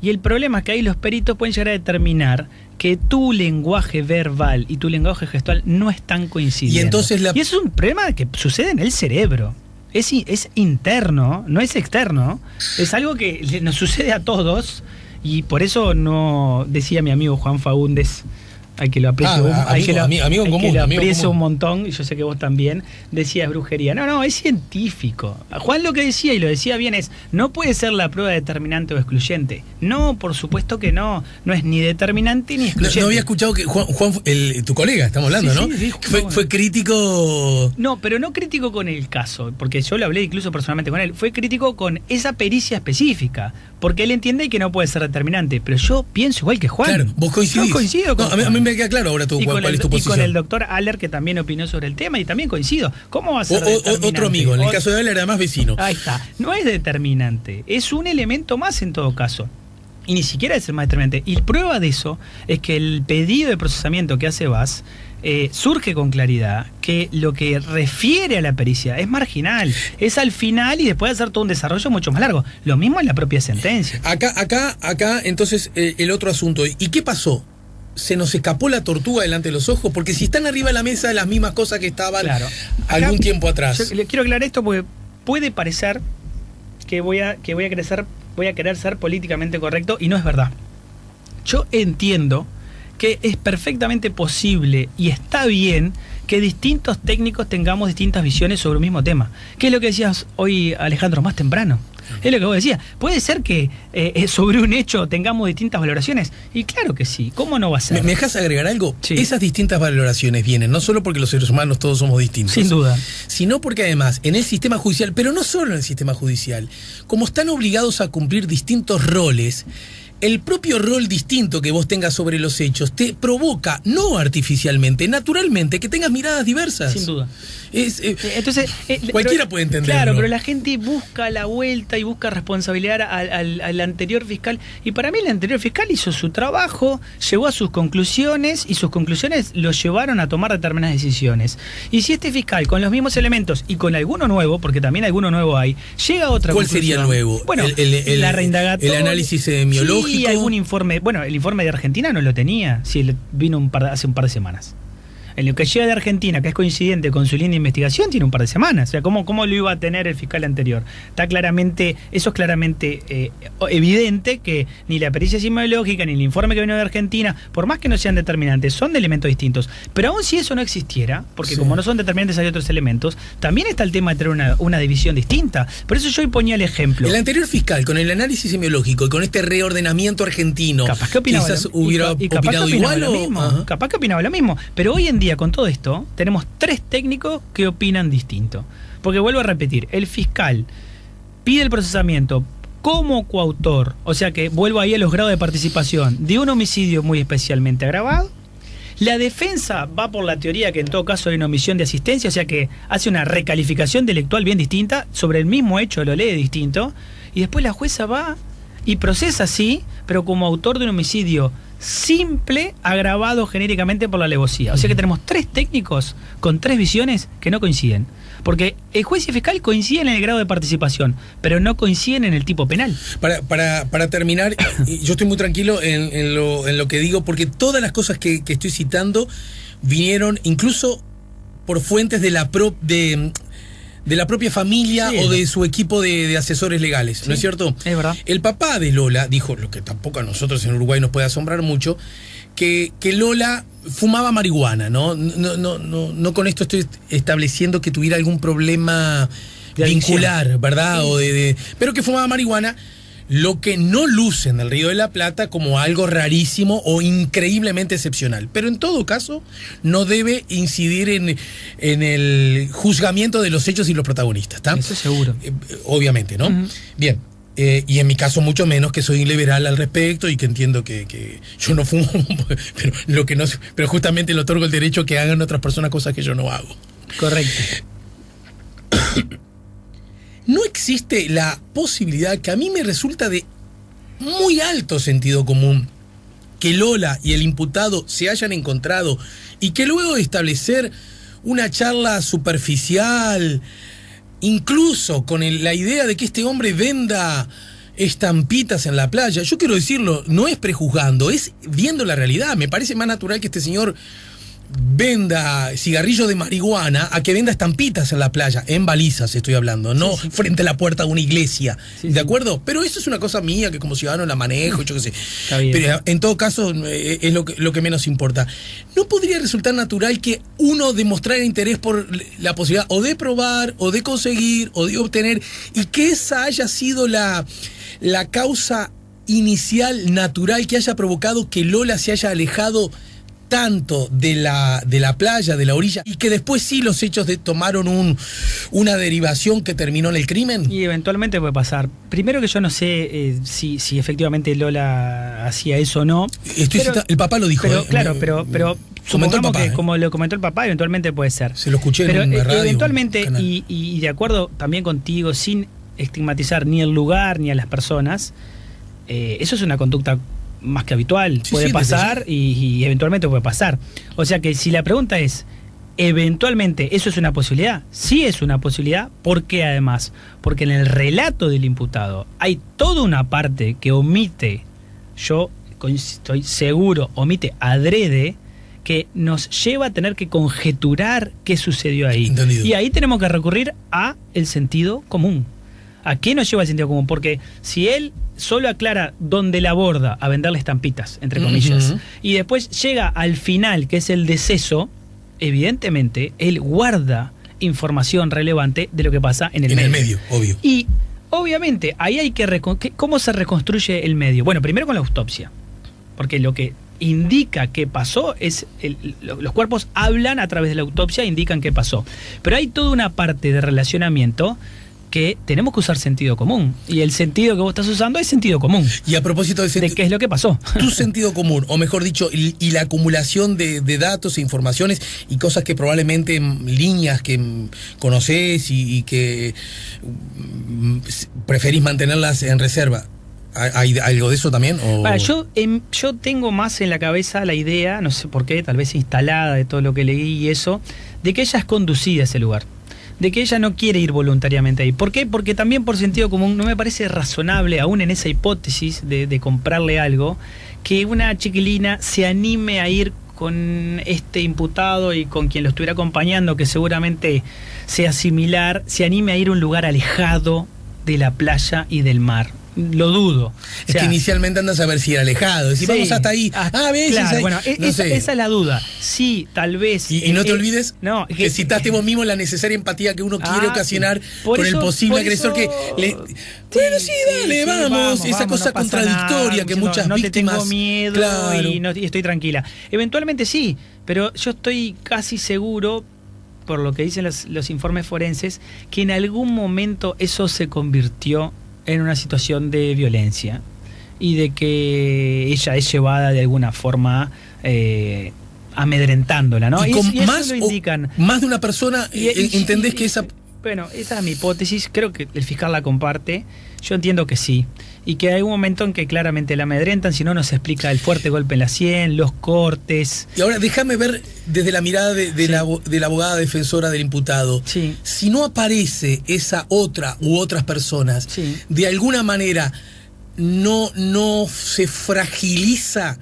Y el problema es que ahí los peritos pueden llegar a determinar que tu lenguaje verbal y tu lenguaje gestual no están coincidiendo. Y es un problema que sucede en el cerebro. Es interno, no es externo. Es algo que nos sucede a todos. Y por eso no decía mi amigo Juan Faúndez, al que lo aprecio, un montón, y yo sé que vos también, decía es brujería. No, es científico. Juan lo que decía, y lo decía bien, es no puede ser la prueba determinante o excluyente. No, por supuesto que no. No es ni determinante ni excluyente. No había escuchado que Juan tu colega, estamos hablando, ¿no? Sí, fue crítico... No, pero no crítico con el caso, porque yo lo hablé incluso personalmente con él. Fue crítico con esa pericia específica, porque él entiende que no puede ser determinante. Pero yo pienso igual que Juan. Claro, vos coincidís. Yo coincido con Juan. A mí me queda claro ahora cuál es tu posición. Y con el doctor Aller, que también opinó sobre el tema, y también coincido. ¿Cómo va a ser determinante? Otro amigo, en el caso de Aller, además vecino. Ahí está. No es determinante, es un elemento más en todo caso. Y ni siquiera es el más determinante. Y prueba de eso es que el pedido de procesamiento que hace VAS surge con claridad que lo que refiere a la pericia es marginal, es al final y después de hacer todo un desarrollo mucho más largo. Lo mismo en la propia sentencia. Acá, entonces, el otro asunto. ¿Y qué pasó? ¿Se nos escapó la tortuga delante de los ojos? Porque si están arriba de la mesa las mismas cosas que estaban algún tiempo atrás. Yo le quiero aclarar esto porque puede parecer que voy a querer ser políticamente correcto, y no es verdad. Yo entiendo que es perfectamente posible y está bien que distintos técnicos tengamos distintas visiones sobre un mismo tema. ¿Qué es lo que decías hoy, Alejandro, más temprano? Es lo que vos decías. ¿Puede ser que sobre un hecho tengamos distintas valoraciones? Y claro que sí. ¿Cómo no va a ser? ¿Me dejas agregar algo? Sí. Esas distintas valoraciones vienen no solo porque los seres humanos todos somos distintos. Sin duda. Sino porque además en el sistema judicial, pero no solo en el sistema judicial, como están obligados a cumplir distintos roles, el propio rol distinto que vos tengas sobre los hechos te provoca, no artificialmente, naturalmente, que tengas miradas diversas. Sin duda. Entonces, cualquiera puede entenderlo. Claro, pero la gente busca la vuelta y busca responsabilizar al anterior fiscal. Y para mí el anterior fiscal hizo su trabajo, llegó a sus conclusiones, y sus conclusiones lo llevaron a tomar determinadas decisiones. Y si este fiscal, con los mismos elementos y con alguno nuevo, porque también alguno nuevo hay, llega a otra conclusión. ¿Cuál sería el nuevo? Bueno, la reindagatoria. El análisis semiológico. Sí, algún informe. Bueno, el informe de Argentina no lo tenía, si vino hace un par de semanas. En lo que llega de Argentina, que es coincidente con su línea de investigación, tiene un par de semanas. O sea, ¿cómo lo iba a tener el fiscal anterior? Eso es claramente evidente, que ni la pericia semiológica ni el informe que vino de Argentina, por más que no sean determinantes, son de elementos distintos. Pero aún si eso no existiera, porque como no son determinantes hay otros elementos, también está el tema de tener una división distinta. Por eso yo hoy ponía el ejemplo. El anterior fiscal, con el análisis semiológico y con este reordenamiento argentino, capaz que opinaba quizás hubiera opinado igual lo mismo. Capaz que opinaba lo mismo. Pero hoy en día, con todo esto, tenemos 3 técnicos que opinan distinto. Porque vuelvo a repetir, el fiscal pide el procesamiento como coautor, o sea que vuelvo ahí a los grados de participación de un homicidio muy especialmente agravado. La defensa va por la teoría que en todo caso hay una omisión de asistencia, o sea que hace una recalificación delictual bien distinta, sobre el mismo hecho lo lee distinto, y después la jueza va y procesa sí, pero como autor de un homicidio simple, agravado genéricamente por la alevosía. O sea que tenemos 3 técnicos con 3 visiones que no coinciden. Porque el juez y el fiscal coinciden en el grado de participación, pero no coinciden en el tipo penal. Para terminar, yo estoy muy tranquilo en lo que digo, porque todas las cosas que estoy citando vinieron incluso por fuentes de de la propia familia Sí, o de su equipo de asesores legales, Sí, ¿no es cierto? es verdad. El papá de Lola dijo, lo que tampoco a nosotros en Uruguay nos puede asombrar mucho, que Lola fumaba marihuana, ¿no? No con esto estoy estableciendo que tuviera algún problema De adicción. vincular, ¿verdad? Pero que fumaba marihuana, lo que no luce en el Río de la Plata como algo rarísimo o increíblemente excepcional. Pero en todo caso, no debe incidir en el juzgamiento de los hechos y los protagonistas, ¿está? Eso seguro. Obviamente, ¿no? Bien. Y en mi caso mucho menos, que soy liberal al respecto y que entiendo que yo no fumo, pero justamente le otorgo el derecho que hagan otras personas cosas que yo no hago. Correcto. No existe la posibilidad, que a mí me resulta de muy alto sentido común, que Lola y el imputado se hayan encontrado y que luego de establecer una charla superficial, incluso con la idea de que este hombre venda estampitas en la playa, yo quiero decirlo, no es prejuzgando, es viendo la realidad. Me parece más natural que este señor venda cigarrillos de marihuana a que venda estampitas en la playa, en balizas estoy hablando, no Sí. frente a la puerta de una iglesia, Sí, ¿de sí. acuerdo? Pero eso es una cosa mía que como ciudadano la manejo, yo qué sé. Está bien. Pero en todo caso es lo que menos importa. ¿No podría resultar natural que uno demostrara interés por la posibilidad o de probar, o de conseguir, o de obtener, y que esa haya sido la causa inicial natural que haya provocado que Lola se haya alejado tanto de la playa, de la orilla, y que después sí los hechos tomaron una derivación que terminó en el crimen? Y eventualmente puede pasar. Primero que yo no sé si efectivamente Lola hacía eso o no. El papá lo dijo. Pero, claro, pero comentó el supongamos papá, que, como lo comentó el papá, eventualmente puede ser. Se lo escuché Pero en una radio. eventualmente, Canal. y de acuerdo también contigo, sin estigmatizar ni el lugar ni a las personas, eso es una conducta más que habitual. Sí, Puede sí, pasar y eventualmente puede pasar. O sea que si la pregunta es, ¿eventualmente eso es una posibilidad? Sí es una posibilidad. ¿Por qué además? Porque en el relato del imputado hay toda una parte que omite, yo estoy seguro, omite adrede, que nos lleva a tener que conjeturar qué sucedió ahí. Entendido. Y ahí tenemos que recurrir a el sentido común. ¿A qué nos lleva el sentido común? Porque si él solo aclara dónde la aborda a venderle estampitas, entre comillas, y después llega al final, que es el deceso, evidentemente él guarda información relevante de lo que pasa en el medio. En el medio, obvio. Y obviamente ahí hay que ¿cómo se reconstruye el medio? Bueno, primero con la autopsia, porque lo que indica qué pasó es los cuerpos hablan a través de la autopsia, indican qué pasó, pero hay toda una parte de relacionamiento que tenemos que usar sentido común, y el sentido que vos estás usando es sentido común. Y a propósito de qué es lo que pasó. Tu sentido común, o mejor dicho, y la acumulación de datos e informaciones y cosas que probablemente, líneas que conocés y que preferís mantenerlas en reserva. ¿Hay algo de eso también? ¿O? Bueno, yo tengo más en la cabeza la idea, no sé por qué, tal vez instalada de todo lo que leí y eso, de que ella es conducida a ese lugar, de que ella no quiere ir voluntariamente ahí. ¿Por qué? Porque también por sentido común no me parece razonable, aún en esa hipótesis de comprarle algo, que una chiquilina se anime a ir con este imputado y con quien lo estuviera acompañando, que seguramente sea similar, se anime a ir a un lugar alejado de la playa y del mar. Lo dudo. Es que inicialmente andas a ver si era alejado. Si vamos hasta ahí. ¿Ves? Claro, ahí. bueno, No esa sé. es la duda. Sí, tal vez. Y no te olvides no, que citaste vos mismo la necesaria empatía que uno quiere ocasionar con el posible agresor que le... Bueno, sí, dale, vamos. Esa cosa no pasa contradictoria nada, que muchas no víctimas... te tengo miedo, claro. y estoy tranquila. Eventualmente sí, pero yo estoy casi seguro, por lo que dicen los informes forenses, que en algún momento eso se convirtió en una situación de violencia y de que ella es llevada de alguna forma amedrentándola, ¿no? Y con eso más, lo indican. Más de una persona, ¿entendés que esa...? Bueno, esa es mi hipótesis, creo que el fiscal la comparte, yo entiendo que sí, y que hay un momento en que claramente la amedrentan, si no nos explica el fuerte golpe en la sien, los cortes. Y ahora déjame ver desde la mirada de la abogada defensora del imputado. Sí. Si no aparece esa otra u otras personas, Sí. de alguna manera no se fragiliza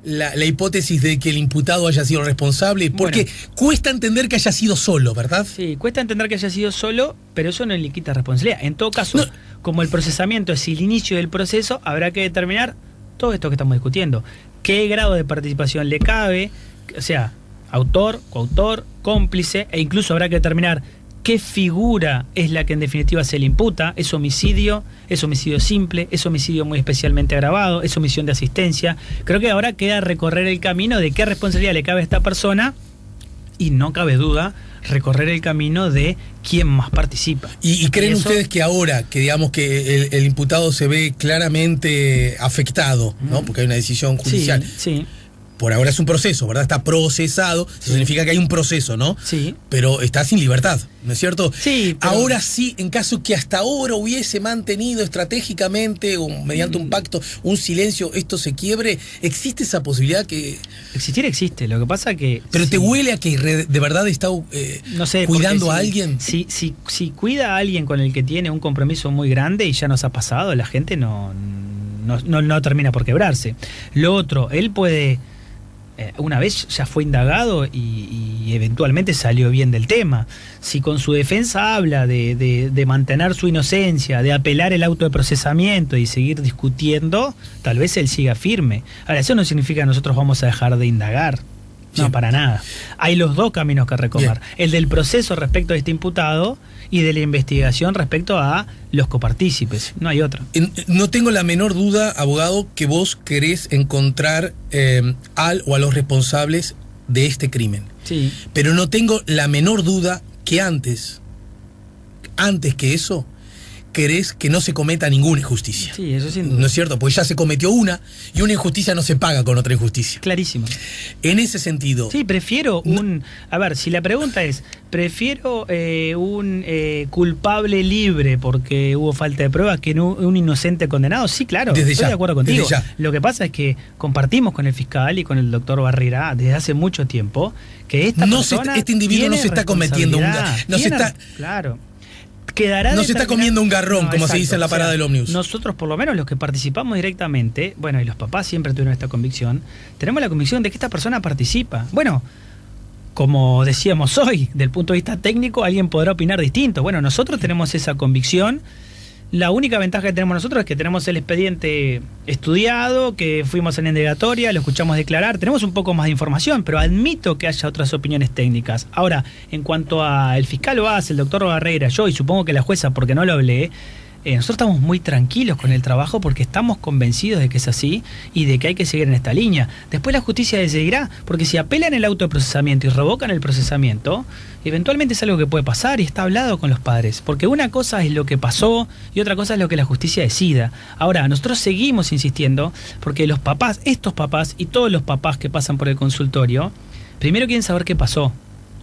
la hipótesis de que el imputado haya sido responsable? Porque cuesta entender que haya sido solo, ¿verdad? Sí, cuesta entender que haya sido solo, pero eso no le quita responsabilidad. En todo caso, como el procesamiento es el inicio del proceso, habrá que determinar todo esto que estamos discutiendo. ¿Qué grado de participación le cabe? O sea, autor, coautor, cómplice, e incluso habrá que determinar qué figura es la que en definitiva se le imputa. ¿Es homicidio? ¿Es homicidio simple? ¿Es homicidio muy especialmente agravado? ¿Es omisión de asistencia? Creo que ahora queda recorrer el camino de qué responsabilidad le cabe a esta persona, y no cabe duda recorrer el camino de quién más participa. ¿Y creen ustedes que ahora, que digamos que el imputado se ve claramente afectado, ¿no? Porque hay una decisión judicial? Sí. Por ahora es un proceso, ¿verdad? Está procesado, eso significa que hay un proceso, ¿no? Sí. Pero está sin libertad, ¿no es cierto? Sí. Pero... Ahora sí, en caso que hasta ahora hubiese mantenido estratégicamente o mediante un pacto, un silencio, esto se quiebre, ¿existe esa posibilidad que...? Existir existe, lo que pasa que... ¿Pero te huele a que de verdad está no sé, cuidando a alguien? Si cuida a alguien con el que tiene un compromiso muy grande y ya nos ha pasado, la gente no termina por quebrarse. Lo otro, él puede... una vez ya fue indagado y eventualmente salió bien del tema. Si con su defensa habla de mantener su inocencia, de apelar el auto de procesamiento y seguir discutiendo, tal vez él siga firme. Ahora, eso no significa que nosotros vamos a dejar de indagar. No, sí. Para nada. Hay los dos caminos que recorrer. Bien. El del proceso respecto a este imputado y de la investigación respecto a los copartícipes. No hay otra. No tengo la menor duda, abogado, que vos querés encontrar al o a los responsables de este crimen. Sí. Pero no tengo la menor duda que antes que eso, querés que no se cometa ninguna injusticia. Sí, eso sin duda. ¿No es cierto? Porque ya se cometió una, y una injusticia no se paga con otra injusticia. Clarísimo. En ese sentido... Sí, prefiero un... A ver, si la pregunta es, prefiero un culpable libre porque hubo falta de pruebas que un inocente condenado. Sí, claro, estoy de acuerdo contigo. Lo que pasa es que compartimos con el fiscal y con el doctor Barrera desde hace mucho tiempo que esta persona este individuo no se está cometiendo un... Claro. No se está comiendo un garrón, como se dice en la parada del ómnibus. Nosotros, por lo menos los que participamos directamente, bueno, y los papás siempre tuvieron esta convicción, tenemos la convicción de que esta persona participa. Bueno, como decíamos hoy, del punto de vista técnico, alguien podrá opinar distinto. Bueno, nosotros tenemos esa convicción. La única ventaja que tenemos nosotros es que tenemos el expediente estudiado, que fuimos en la indagatoria, lo escuchamos declarar, tenemos un poco más de información, pero admito que haya otras opiniones técnicas. Ahora, en cuanto al fiscal Vaz, el doctor Barrera, yo y supongo que la jueza, porque no lo hablé, nosotros estamos muy tranquilos con el trabajo porque estamos convencidos de que es así y de que hay que seguir en esta línea. Después la justicia decidirá, porque si apelan el auto de procesamiento y revocan el procesamiento, eventualmente es algo que puede pasar y está hablado con los padres. Porque una cosa es lo que pasó y otra cosa es lo que la justicia decida. Ahora, nosotros seguimos insistiendo porque los papás, estos papás y todos los papás que pasan por el consultorio, primero quieren saber qué pasó.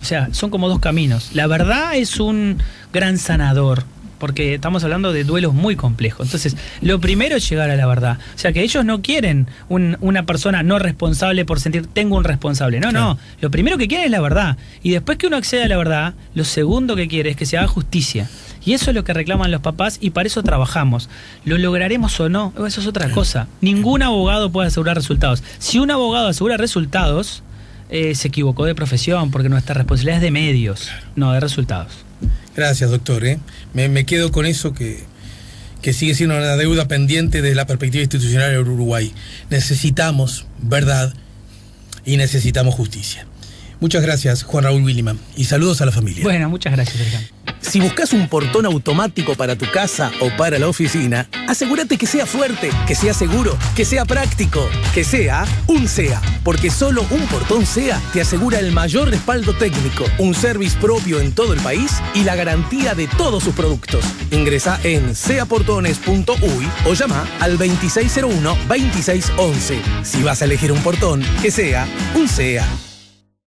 O sea, son como dos caminos. La verdad es un gran sanador, porque estamos hablando de duelos muy complejos. Entonces, lo primero es llegar a la verdad. O sea, que ellos no quieren una persona no responsable por sentir, tengo un responsable. No, claro. No. Lo primero que quieren es la verdad. Y después que uno accede a la verdad, lo segundo que quiere es que se haga justicia. Y eso es lo que reclaman los papás y para eso trabajamos. ¿Lo lograremos o no? Eso es otra cosa. Ningún abogado puede asegurar resultados. Si un abogado asegura resultados, se equivocó de profesión, porque nuestra responsabilidad es de medios, no de resultados. Gracias, doctor. Me quedo con eso que sigue siendo una deuda pendiente desde la perspectiva institucional de Uruguay. Necesitamos verdad y necesitamos justicia. Muchas gracias, Juan Raúl Williman, y saludos a la familia. Bueno, muchas gracias, Alejandro. Si buscas un portón automático para tu casa o para la oficina, asegúrate que sea fuerte, que sea seguro, que sea práctico, que sea un SEA. Porque solo un portón SEA te asegura el mayor respaldo técnico, un service propio en todo el país y la garantía de todos sus productos. Ingresa en seaportones.uy o llama al 2601-2611. Si vas a elegir un portón, que sea un SEA.